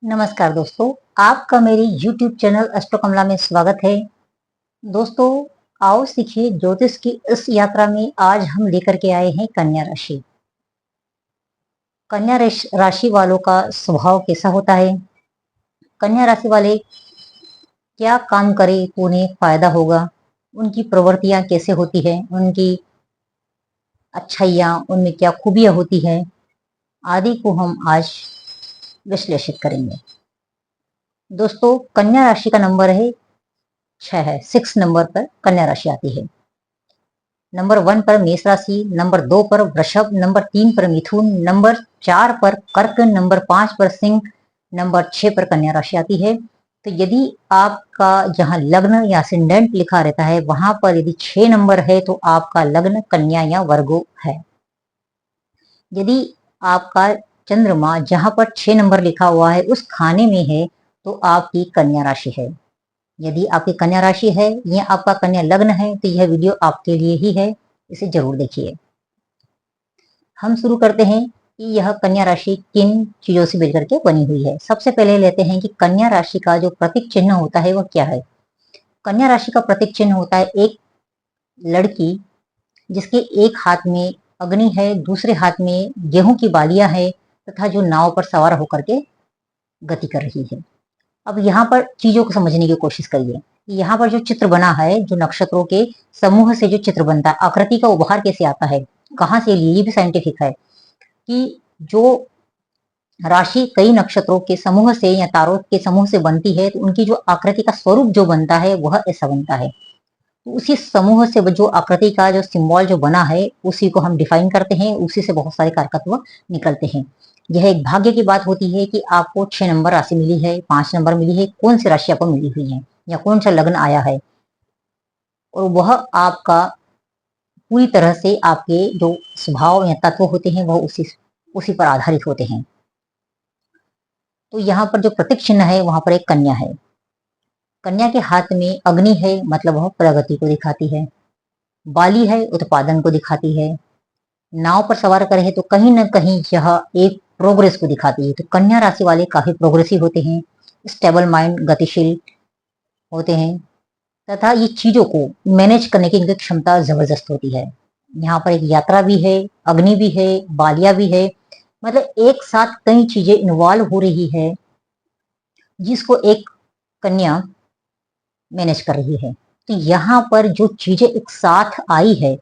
नमस्कार दोस्तों, आपका मेरी YouTube चैनल एस्ट्रो कमला में स्वागत है। दोस्तों, आओ सीखिए ज्योतिष की इस यात्रा में। आज हम लेकर के आए हैं कन्या राशि। कन्या राशि वालों का स्वभाव कैसा होता है, कन्या राशि वाले क्या काम करें तो उन्हें फायदा होगा, उनकी प्रवृत्तियां कैसे होती है, उनकी अच्छाइयां, उनमें क्या खूबियां होती है आदि को हम आज विश्लेषित करेंगे। दोस्तों, कन्या राशि का नंबर है 6 है। 6 नंबर पर कन्या राशि आती है। नंबर 1 पर मेष राशि, नंबर 2 पर वृषभ, नंबर 3 पर मिथुन, नंबर 4 पर कर्क, नंबर 5 पर सिंह, नंबर 6 पर कन्या राशि आती है। तो यदि आपका जहां लग्न या असेंडेंट लिखा रहता है वहां पर यदि 6 नंबर है तो आपका लग्न कन्या या वर्गो है। यदि आपका चंद्रमा जहां पर 6 नंबर लिखा हुआ है उस खाने में है तो आपकी कन्या राशि है। यदि आपकी कन्या राशि है या आपका कन्या लग्न है तो यह वीडियो आपके लिए ही है, इसे जरूर देखिए। हम शुरू करते हैं कि यह कन्या राशि किन चीजों से मिलकर के बनी हुई है। सबसे पहले लेते हैं कि कन्या राशि का जो प्रतीक चिन्ह होता है वह क्या है। कन्या राशि का प्रतीक चिन्ह होता है एक लड़की जिसके एक हाथ में अग्नि है, दूसरे हाथ में गेहूं की बालियां है तथा जो नाव पर सवार होकर के गति कर रही है। अब यहाँ पर चीजों को समझने की कोशिश करिए। यहाँ पर जो चित्र बना है, जो नक्षत्रों के समूह से जो चित्र बनता है, आकृति का उभार कैसे आता है, कहाँ से लिए, ये भी साइंटिफिक है कि जो राशि कई नक्षत्रों के समूह से या तारों के समूह से बनती है तो उनकी जो आकृति का स्वरूप जो बनता है वह ऐसा बनता है। तो उसी समूह से जो आकृति का जो सिंबल जो बना है उसी को हम डिफाइन करते हैं, उसी से बहुत सारे कारकत्व निकलते हैं। यह एक भाग्य की बात होती है कि आपको 6 नंबर राशि मिली है, 5 नंबर मिली है, कौन सी राशि आपको मिली हुई है या कौन सा लग्न आया है, और वह आपका पूरी तरह से आपके जो स्वभाव या तत्व होते हैं वह उसी पर आधारित होते हैं। तो यहाँ पर जो प्रतीक चिन्ह है वहां पर एक कन्या है। कन्या के हाथ में अग्नि है, मतलब वह प्रगति को दिखाती है। बाली है, उत्पादन को दिखाती है। नाव पर सवार करे है तो कहीं ना कहीं यह एक प्रोग्रेस को दिखाती है। तो कन्या राशि वाले काफी प्रोग्रेसिव होते हैं, स्टेबल माइंड, गतिशील होते हैं तथा ये चीजों को मैनेज करने की इनकी क्षमता जबरदस्त होती है। यहाँ पर एक यात्रा भी है, अग्नि भी है, बालिया भी है, मतलब एक साथ कई चीजें इन्वॉल्व हो रही है जिसको एक कन्या मैनेज कर रही है। तो यहाँ पर जो चीजें एक साथ आई है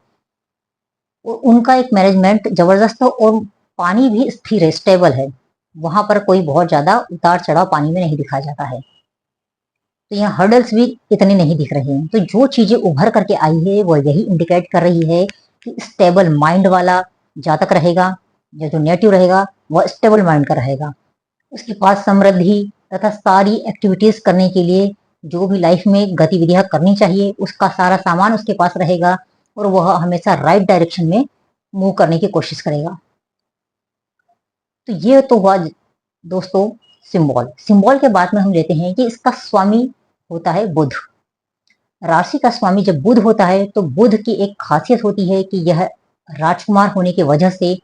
उनका एक मैनेजमेंट जबरदस्त है और पानी भी स्थिर है, स्टेबल है। वहां पर कोई बहुत ज्यादा उतार चढ़ाव पानी में नहीं दिखाया जाता है। तो यहाँ हर्डल्स भी इतने नहीं दिख रहे हैं। तो जो चीजें उभर करके आई है वह यही इंडिकेट कर रही है कि स्टेबल माइंड वाला जातक रहेगा, या जो नेटिव रहेगा वह स्टेबल माइंड का रहेगा। उसके पास समृद्धि तथा सारी एक्टिविटीज करने के लिए जो भी लाइफ में गतिविधियां करनी चाहिए उसका सारा सामान उसके पास रहेगा और वह हमेशा राइट डायरेक्शन में मूव करने की कोशिश करेगा। तो ये तो हुआ दोस्तों सिंबल। सिंबल के बाद में हम लेते हैं कि इसका स्वामी होता है बुध। राशि का स्वामी जब बुध होता है तो बुध की एक खासियत होती है कि यह राजकुमार होने की वजह से,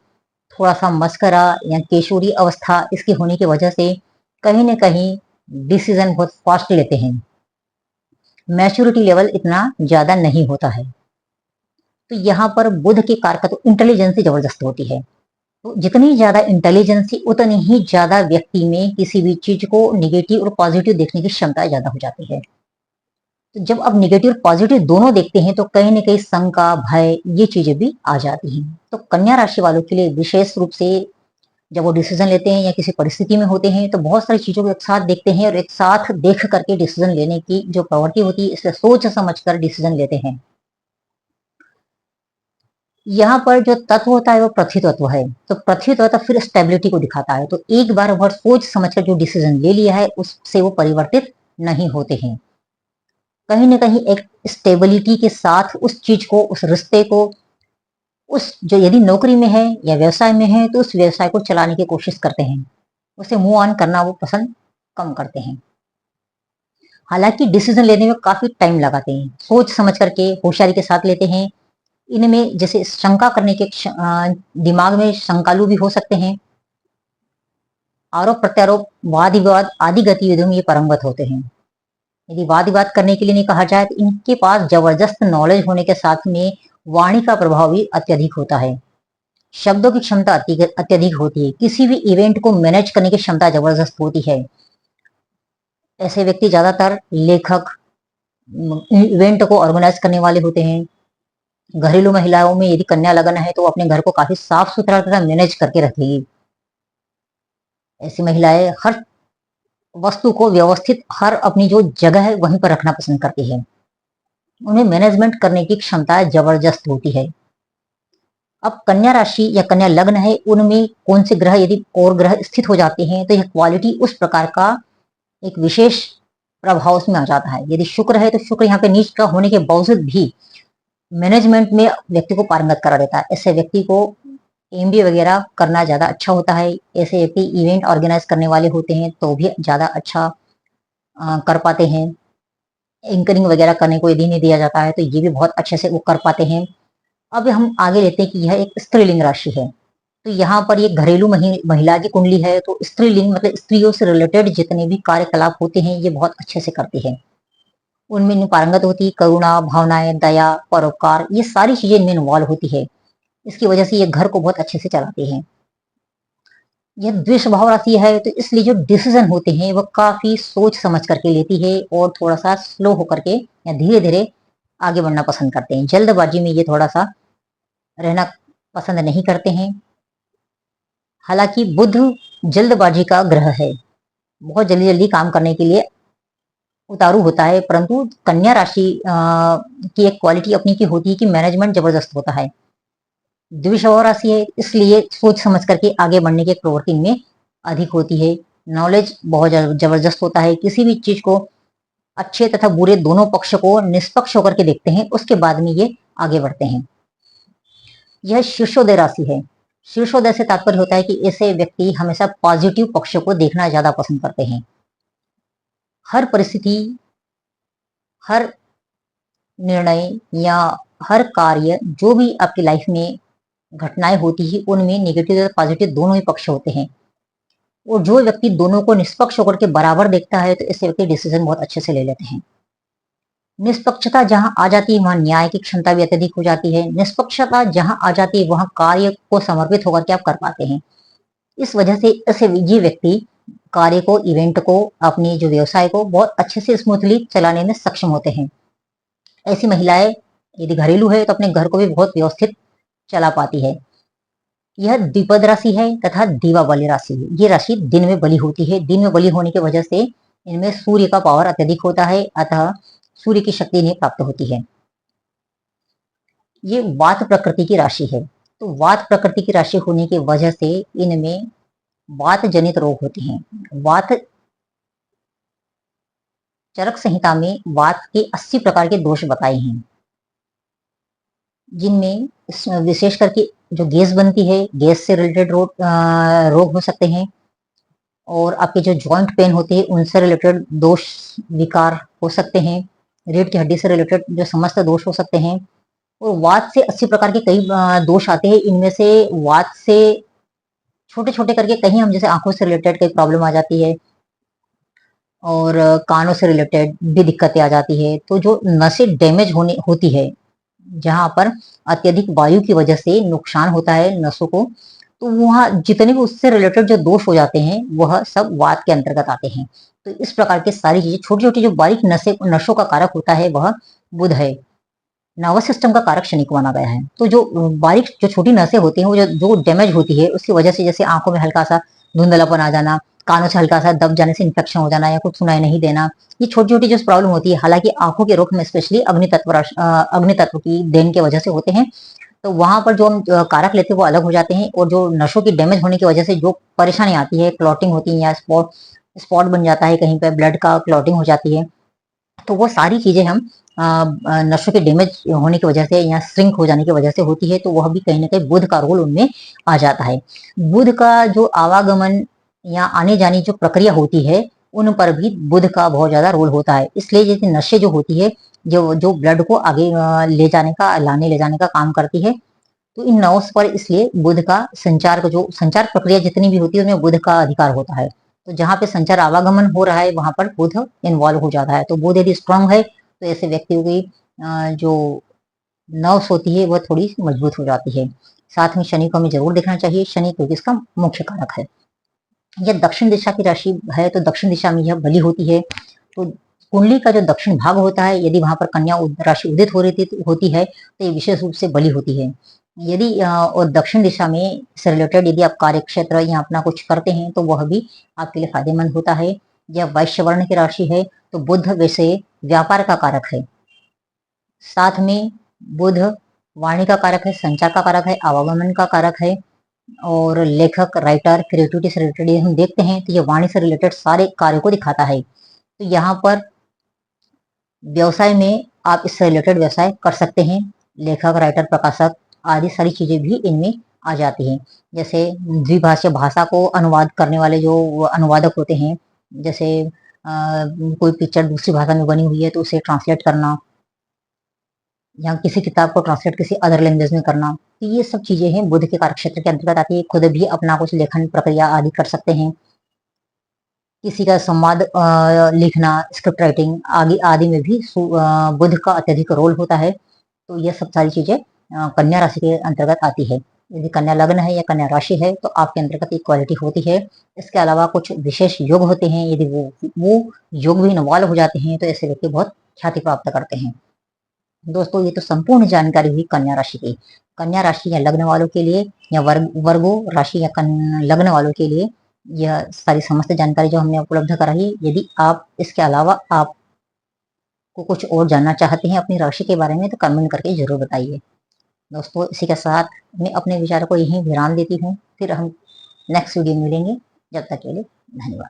थोड़ा सा मस्करा या केशोरी अवस्था इसके होने की वजह से कहीं ना कहीं डिसीजन बहुत फास्ट लेते हैं, मैच्योरिटी लेवल इतना ज्यादा नहीं होता है। तो यहाँ पर बुध की कारकत्व इंटेलिजेंसी जबरदस्त होती है। तो जितनी ज्यादा इंटेलिजेंसी उतनी ही ज्यादा व्यक्ति में किसी भी चीज को निगेटिव और पॉजिटिव देखने की क्षमता ज्यादा हो जाती है। तो जब आप निगेटिव और पॉजिटिव दोनों देखते हैं तो कहीं ना कहीं शंका, भय, ये चीजें भी आ जाती हैं। तो कन्या राशि वालों के लिए विशेष रूप से जब वो डिसीजन लेते हैं या किसी परिस्थिति में होते हैं तो बहुत सारी चीजों को एक साथ देखते हैं और एक साथ देख करके डिसीजन लेने की जो प्रवृत्ति होती है इसलिए सोच समझ कर डिसीजन लेते हैं। यहाँ पर जो तत्व होता है वो पृथ्वी तत्व है। तो पृथ्वी तत्व फिर स्टेबिलिटी को दिखाता है। तो एक बार वह सोच समझकर जो डिसीजन ले लिया है उससे वो परिवर्तित नहीं होते हैं। कहीं ना कहीं एक स्टेबिलिटी के साथ उस चीज को, उस रिश्ते को, उस जो यदि नौकरी में है या व्यवसाय में है तो उस व्यवसाय को चलाने की कोशिश करते हैं, उसे मूव ऑन करना वो पसंद कम करते हैं। हालांकि डिसीजन लेने में काफी टाइम लगाते हैं, सोच समझ करके होशियारी के साथ लेते हैं। इनमें जैसे शंका करने के दिमाग में शंकालु भी हो सकते हैं। आरोप प्रत्यारोप, वाद विवाद आदि गतिविधियों में ये पारंगत होते हैं। यदि वाद विवाद करने के लिए नहीं कहा जाए तो इनके पास जबरदस्त नॉलेज होने के साथ में वाणी का प्रभाव भी अत्यधिक होता है। शब्दों की क्षमता अत्यधिक होती है। किसी भी इवेंट को मैनेज करने की क्षमता जबरदस्त होती है। ऐसे व्यक्ति ज्यादातर लेखक, इवेंट को ऑर्गेनाइज करने वाले होते हैं। घरेलू महिलाओं में यदि कन्या लगन है तो वो अपने घर को काफी साफ सुथरा तथा मैनेज करके रखेगी। ऐसी महिलाएं हर वस्तु को व्यवस्थित, हर अपनी जो जगह है वहीं पर रखना पसंद करती है। उन्हें मैनेजमेंट करने की क्षमता जबरदस्त होती है। अब कन्या राशि या कन्या लग्न है, उनमें कौन से ग्रह यदि और ग्रह स्थित हो जाते हैं तो यह क्वालिटी उस प्रकार का एक विशेष प्रभाव उसमें आ जाता है। यदि शुक्र है तो शुक्र यहाँ पे नीच का होने के बावजूद भी मैनेजमेंट में व्यक्ति को पारंगत करा देता है। ऐसे व्यक्ति को एमबीए वगैरह करना ज्यादा अच्छा होता है। ऐसे व्यक्ति इवेंट ऑर्गेनाइज करने वाले होते हैं तो भी ज्यादा अच्छा कर पाते हैं। एंकरिंग वगैरह करने को यदि नहीं दिया जाता है तो ये भी बहुत अच्छे से वो कर पाते हैं। अब हम आगे लेते हैं कि यह एक स्त्रीलिंग राशि है। तो यहाँ पर ये घरेलू महिला की कुंडली है, तो स्त्रीलिंग मतलब स्त्रियों से रिलेटेड जितने भी कार्यकलाप होते हैं ये बहुत अच्छे से करती है। उनमें पारंगत होती है। करुणा भावनाएं, दया, परोपकार, ये सारी चीजें इनमें इन्वॉल्व होती है। इसकी वजह से ये घर को बहुत अच्छे से चलाती है। यह द्वेष भाव राशि है तो इसलिए जो डिसीजन होते हैं वो काफी सोच समझ करके लेती है और थोड़ा सा स्लो होकर के या धीरे धीरे आगे बढ़ना पसंद करते हैं। जल्दबाजी में ये थोड़ा सा रहना पसंद नहीं करते हैं। हालांकि बुध जल्दबाजी का ग्रह है, बहुत जल्दी जल्दी काम करने के लिए उतारू होता है, परंतु कन्या राशि की एक क्वालिटी अपनी की होती है कि मैनेजमेंट जबरदस्त होता है। द्विषव राशि है इसलिए सोच समझ करके आगे बढ़ने की प्रवृत्ति में अधिक होती है। नॉलेज बहुत जबरदस्त होता है। किसी भी चीज को अच्छे तथा बुरे दोनों पक्ष को निष्पक्ष होकर के देखते हैं, उसके बाद में ये आगे बढ़ते हैं। यह शीर्षोदय राशि है। शीर्षोदय से तात्पर्य होता है कि ऐसे व्यक्ति हमेशा पॉजिटिव पक्ष को देखना ज्यादा पसंद करते हैं। हर परिस्थिति, हर निर्णय या हर कार्य जो भी आपकी लाइफ में घटनाएं होती है उनमें नेगेटिव और पॉजिटिव दोनों ही पक्ष होते हैं। और जो व्यक्ति दोनों को निष्पक्ष होकर के बराबर देखता है तो ऐसे व्यक्ति डिसीजन बहुत अच्छे से ले लेते हैं। निष्पक्षता जहां आ जाती है वहां न्याय की क्षमता भी अत्यधिक हो जाती है। निष्पक्षता जहां आ जाती है वहां कार्य को समर्पित होकर के आप कर पाते हैं। इस वजह से ऐसे ये व्यक्ति कार्य को, इवेंट को, अपनी जो व्यवसाय को बहुत अच्छे से स्मूथली चलाने में सक्षम होते हैं। ऐसी महिलाएं यदि घरेलू है तो अपने घर को भी बहुत व्यवस्थित चला पाती है। यह द्विपद राशि है तथा दीवा वाली राशि है। ये राशि दिन में बली होती है। दिन में बली होने की वजह से इनमें सूर्य का पावर अत्यधिक होता है, अतः सूर्य की शक्ति इन्हें प्राप्त होती है। ये वात प्रकृति की राशि है, तो वात प्रकृति की राशि होने की वजह से इनमें वात जनित रोग होते हैं। वात चरक संहिता में वात के 80 प्रकार के दोष बताए हैं, जिनमें विशेष करके जो गैस बनती है, गैस से रिलेटेड रोग हो सकते हैं। और आपके जो जॉइंट पेन होते हैं उनसे रिलेटेड दोष विकार हो सकते हैं। रीढ़ की हड्डी से रिलेटेड जो समस्त दोष हो सकते हैं। और वात से 80 प्रकार के कई दोष आते हैं। इनमें से वात से छोटे छोटे करके कहीं हम जैसे आंखों से रिलेटेड कई प्रॉब्लम आ जाती है और कानों से रिलेटेड भी दिक्कतें आ जाती है। तो जो नसें डैमेज होती है, जहां पर अत्यधिक वायु की वजह से नुकसान होता है नसों को, तो वहां जितने भी उससे रिलेटेड जो दोष हो जाते हैं वह सब वात के अंतर्गत आते हैं। तो इस प्रकार की सारी चीजें, छोटी छोटी जो बारीक नसों का कारक होता है वह बुध है। नर्वस सिस्टम का कारक शनि को माना गया है। तो जो बारीक जो छोटी नसें होती हैं वो जो डैमेज होती है उसकी वजह से, जैसे आंखों में हल्का सा धुंधलापन आ जाना, कानों से हल्का सा दब जाने से इन्फेक्शन हो जाना या कुछ सुनाई नहीं देना, ये छोटी छोटी जो प्रॉब्लम होती है, हालांकि आंखों के रोग में स्पेशली अग्नि तत्व की देन की वजह से होते हैं। तो वहां पर जो हम कारक लेते हैं वो अलग हो जाते हैं। और जो नसों की डैमेज होने की वजह से जो परेशानी आती है, क्लॉटिंग होती है या स्पॉट बन जाता है, कहीं पर ब्लड का क्लॉटिंग हो जाती है, तो वो सारी चीजें हम नसों के डैमेज होने की वजह से या श्रिंक हो जाने की वजह से होती है। तो वह भी कहीं ना कहीं बुध का रोल उनमें आ जाता है। बुध का जो आवागमन या आने जाने जो प्रक्रिया होती है उन पर भी बुध का बहुत ज्यादा रोल होता है। इसलिए जैसे नशे जो होती है, जो ब्लड को आगे ले जाने का काम करती है, तो इन नवस पर इसलिए बुध का संचार का जो संचार प्रक्रिया जितनी भी होती है उसमें बुध का अधिकार होता है। तो जहां पे संचार आवागमन हो रहा है वहां पर बुध इन्वॉल्व हो जाता है। तो बुध यदि स्ट्रांग है तो ऐसे व्यक्तियों की जो नर्व्स होती है वह थोड़ी मजबूत हो जाती है। साथ में शनि को हमें जरूर देखना चाहिए, शनि क्योंकि इसका मुख्य कारक है। यह दक्षिण दिशा की राशि है तो दक्षिण दिशा में यह बली होती है। तो कुंडली का जो दक्षिण भाग होता है यदि वहां पर कन्या राशि उदित होती है तो ये विशेष रूप से बली होती है। यदि और दक्षिण दिशा में से रिलेटेड यदि आप कार्य क्षेत्र या अपना कुछ करते हैं तो वह भी आपके लिए फायदेमंद होता है। यह वैश्य वर्ण की राशि है तो बुध वैसे व्यापार का कारक है। साथ में बुध वाणी का कारक है, संचार का कारक है, आवागमन का कारक है और लेखक राइटर क्रिएटिविटी से रिलेटेड हम देखते हैं तो ये वाणी से रिलेटेड सारे कार्यों को दिखाता है। तो यहाँ पर व्यवसाय में आप इससे रिलेटेड व्यवसाय कर सकते हैं। लेखक राइटर प्रकाशक आदि सारी चीजें भी इनमें आ जाती हैं। जैसे द्विभाषीय भाषा को अनुवाद करने वाले जो अनुवादक होते हैं, जैसे कोई पिक्चर दूसरी भाषा में बनी हुई है तो उसे ट्रांसलेट करना या किसी किताब को ट्रांसलेट किसी अदर लैंग्वेज में करना, तो ये सब चीजें हैं बुध के कार्यक्षेत्र के अंतर्गत आती है। खुद भी अपना कुछ लेखन प्रक्रिया आदि कर सकते हैं। किसी का संवाद लिखना, स्क्रिप्ट राइटिंग आदि आदि में भी बुध का अत्यधिक रोल होता है। तो यह सब सारी चीजें कन्या राशि के अंतर्गत आती है। यदि कन्या लग्न है या कन्या राशि है तो आपके अंतर्गत एक क्वालिटी होती है। इसके अलावा कुछ विशेष योग होते हैं, यदि वो योग भी इन्वॉल्व हो जाते हैं तो ऐसे व्यक्ति बहुत ख्याति प्राप्त करते हैं। दोस्तों ये तो संपूर्ण जानकारी हुई कन्या राशि की। कन्या राशि या लग्न वालों के लिए या वर्गो राशि या लग्न वालों के लिए यह सारी समस्त जानकारी जो हमने उपलब्ध कराई है। यदि आप इसके अलावा आपको कुछ और जानना चाहते हैं अपनी राशि के बारे में तो कमेंट करके जरूर बताइए। दोस्तों इसी के साथ मैं अपने विचार को यहीं विराम देती हूँ। फिर हम नेक्स्ट वीडियो में मिलेंगे। जब तक के लिए धन्यवाद।